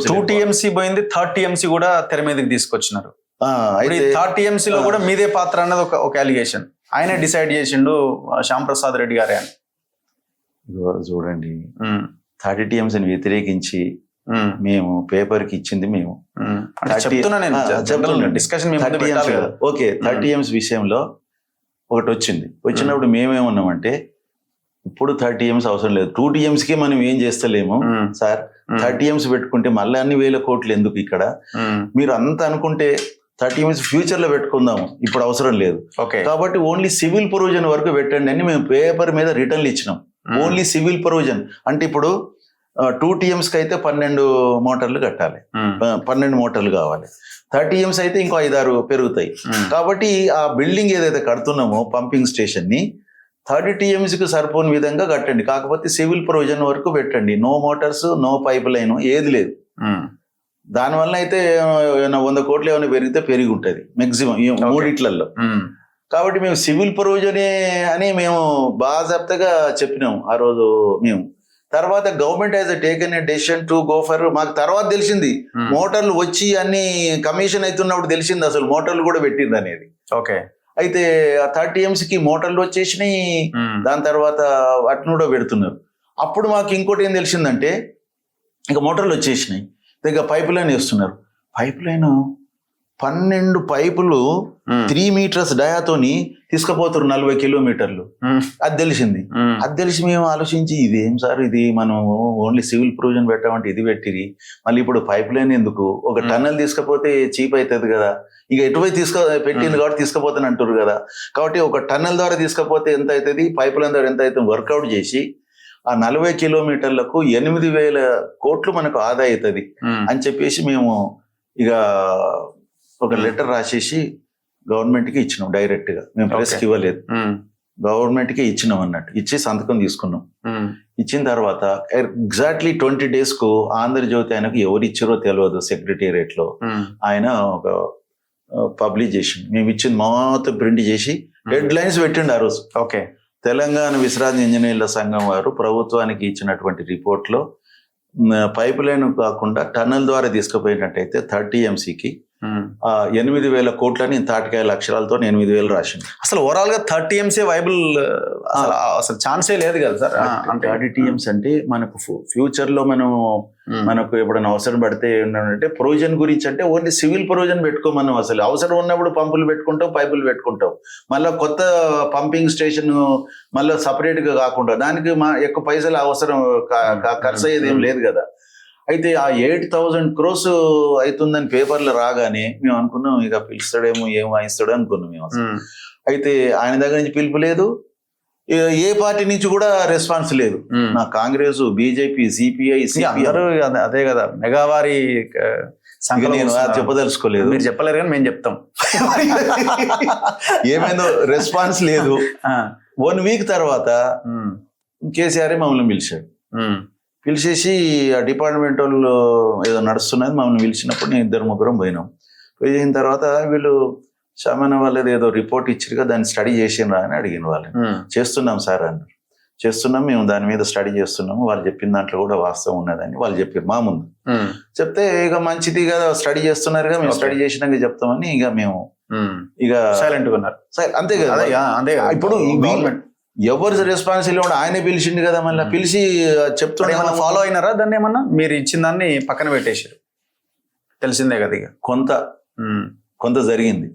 2 TMC పోయింది, 3rd TMC కూడా తెర మీదకి తీసుకొచ్చినారు. అయితే 3rd TMC లో కూడా మీదే పాత్ర అన్నది ఒక అలిగేషన్. ఆయనే డిసైడ్ చేసిండు శ్యామ్ ప్రసాద్ రెడ్డి గారే అని. చూడండి, 30 TMCని వ్యతిరేకించి మేము పేపర్ కి ఇచ్చింది మేము. డిస్కషన్ ఓకే, 30 TMC విషయంలో ఒకటి వచ్చినప్పుడు మేమేమన్నామంటే, ఇప్పుడు 30 TMC అవసరం లేదు, 2 TMCకి మనం ఏం చేస్తలేము సార్, 30 TMC పెట్టుకుంటే మళ్ళీ అన్ని వేల కోట్లు ఎందుకు ఇక్కడ, మీరు అంత అనుకుంటే 30 TMC ఫ్యూచర్ లో పెట్టుకుందాము, ఇప్పుడు అవసరం లేదు కాబట్టి ఓన్లీ సివిల్ ప్రొవిజన్ వరకు పెట్టండి అని మేము పేపర్ మీద రిటర్న్లు ఇచ్చినాం. ఓన్లీ సివిల్ ప్రొవిజన్ అంటే ఇప్పుడు 2 TMCకి అయితే 12 మోటార్లు కట్టాలి, 12 మోటార్లు కావాలి. 30 TMC అయితే ఇంకో 5-6 పెరుగుతాయి. కాబట్టి ఆ బిల్డింగ్ ఏదైతే కడుతున్నామో పంపింగ్ స్టేషన్ ని 30 TMCకి సరిపోని విధంగా కట్టండి, కాకపోతే సివిల్ ప్రొవిజన్ వరకు పెట్టండి. No motors, no pipe line, ఏది లేదు. దానివల్ల అయితే 100 కోట్లు ఏమైనా పెరిగితే పెరిగి ఉంటుంది మాక్సిమం ఈ మూడిట్లలో. కాబట్టి మేము సివిల్ ప్రొవిజనే అని మేము బాజాప్తగా చెప్పినాం ఆ రోజు మేము. తర్వాత government has taken a decision to go for, మాకు తర్వాత తెలిసింది మోటార్లు వచ్చి అన్ని కమిషన్ అవుతున్నప్పుడు తెలిసింది అసలు మోటార్లు కూడా పెట్టింది అనేది. అయితే 30 TMCకి మోటార్లు వచ్చేసినాయి, దాని తర్వాత వాటిని కూడా పెడుతున్నారు. అప్పుడు మాకు ఇంకోటి ఏం తెలిసిందంటే, ఇక మోటార్లు వచ్చేసినాయి, ఇక పైప్ లైన్ వేస్తున్నారు. పైప్ లైన్ 12 పైపులు 3 మీటర్స్ డయాతోని తీసుకుపోతారు 40 కిలోమీటర్లు. అది తెలిసింది. అది తెలిసి మేము ఆలోచించి, ఇదేం సార్ ఇది, మనం ఓన్లీ సివిల్ ప్రొవిజన్ పెట్టామంటే ఇది పెట్టిరి, మళ్ళీ ఇప్పుడు పైప్ లైన్ ఎందుకు, ఒక టన్నల్ తీసుకపోతే చీప్ అవుతుంది కదా, ఇక ఎటువైపు పెట్టింది కాబట్టి తీసుకుపోతాను అంటారు కదా, కాబట్టి ఒక టన్నల్ ద్వారా తీసుకపోతే ఎంత అవుతుంది, పైప్ లైన్ ద్వారా ఎంత అవుతుంది, వర్కౌట్ చేసి ఆ 40 కిలోమీటర్లకు 8,000 కోట్లు మనకు ఆదా అవుతుంది అని చెప్పేసి మేము ఇక ఒక లెటర్ రాసేసి గవర్నమెంట్కి ఇచ్చినాం. డైరెక్ట్గా మేము ప్రెస్కి ఇవ్వలేదు, గవర్నమెంట్కి ఇచ్చినాం అన్నట్టు. ఇచ్చి సంతకం తీసుకున్నాం. ఇచ్చిన తర్వాత ఎగ్జాక్ట్లీ 20 daysకు ఆంధ్రజ్యోతి ఆయనకు ఎవరు ఇచ్చారో తెలియదు, సెక్రటేరియట్లో ఆయన ఒక పబ్లిష్ చేసి మేము ఇచ్చింది మొత్తం ప్రింట్ చేసి హెడ్ లైన్స్ పెట్టిండు ఆ రోజు. తెలంగాణ విశ్రాంతి ఇంజనీర్ల సంఘం వారు ప్రభుత్వానికి ఇచ్చినటువంటి రిపోర్ట్లో పైప్ లైన్ కాకుండా టన్నల్ ద్వారా తీసుకుపోయినట్టయితే 30 TMCకి 8,000 కోట్లని తాటికాయల అక్షరాలతో 8,000 రాసింది. అసలు ఓవరాల్ గా 30 TMC వైబుల్ అసలు ఛాన్సే లేదు కదా సార్. అంటే 30 TMC అంటే మనకు ఫ్యూచర్ లో మనకు ఎప్పుడైనా అవసరం పడితే ఏంటంటే ప్రొవిజన్ గురించి అంటే ఓన్లీ సివిల్ ప్రొవిజన్ పెట్టుకోమన్నాం. అసలు అవసరం ఉన్నప్పుడు పంపులు పెట్టుకుంటాం, పైపులు పెట్టుకుంటాం. మళ్ళీ కొత్త పంపింగ్ స్టేషన్ మళ్ళీ సపరేట్ గా కాకుండా దానికి ఎక్కువ పైసలు అవసరం ఖర్చు అయ్యేది ఏం లేదు కదా. అయితే ఆ 8,000 crores అవుతుందని పేపర్లు రాగానే మేము అనుకున్నాం, ఇక పిలుస్తాడేమో, ఏం వాయిస్తాడో అనుకున్నాం మేము అసలు. అయితే ఆయన దగ్గర నుంచి పిలుపు లేదు, ఏ పార్టీ నుంచి కూడా రెస్పాన్స్ లేదు. నా కాంగ్రెస్, బీజేపీ, సిపిఐ అదే కదా మెగావారి నేను చెప్పదలుచుకోలేదు, మీరు చెప్పలేరు కానీ మేము చెప్తాం. ఏమైందో రెస్పాన్స్ లేదు. 1 week తర్వాత కేసీఆర్ మమ్మల్ని పిలిచాడు. పిలిచేసి ఆ డిపార్ట్మెంట్ వాళ్ళు ఏదో నడుస్తున్నది మమ్మల్ని పిలిచినప్పుడు నేను 2-3 పోయినాం. పోయిన తర్వాత వీళ్ళు శామన వాళ్ళది ఏదో రిపోర్ట్ ఇచ్చిరుగా, దాన్ని స్టడీ చేసినరా అని అడిగిన వాళ్ళని. చేస్తున్నాం సార్ అన్నారు. చేస్తున్నాం, మేము దాని మీద స్టడీ చేస్తున్నాము, వాళ్ళు చెప్పిన దాంట్లో కూడా వాస్తవం ఉన్నదని వాళ్ళు చెప్పారు మా ముందు. చెప్తే ఇక మంచిది కదా, స్టడీ చేస్తున్నారుగా, మేము స్టడీ చేసినాక చెప్తామని ఇక మేము ఇక సైలెంట్ గా ఉన్నారు. అంతే కదా. ఇప్పుడు ఎవరు రెస్పాన్సిబిలిటీ ఉంటే ఆయనే పిలిచిండు కదా, మళ్ళీ పిలిచి చెప్తుండే. ఏమన్నా ఫాలో అయినారా దాన్ని? ఏమన్నా మీరు ఇచ్చిన దాన్ని పక్కన పెట్టేసారు, తెలిసిందే కదా. ఇక కొంత జరిగింది.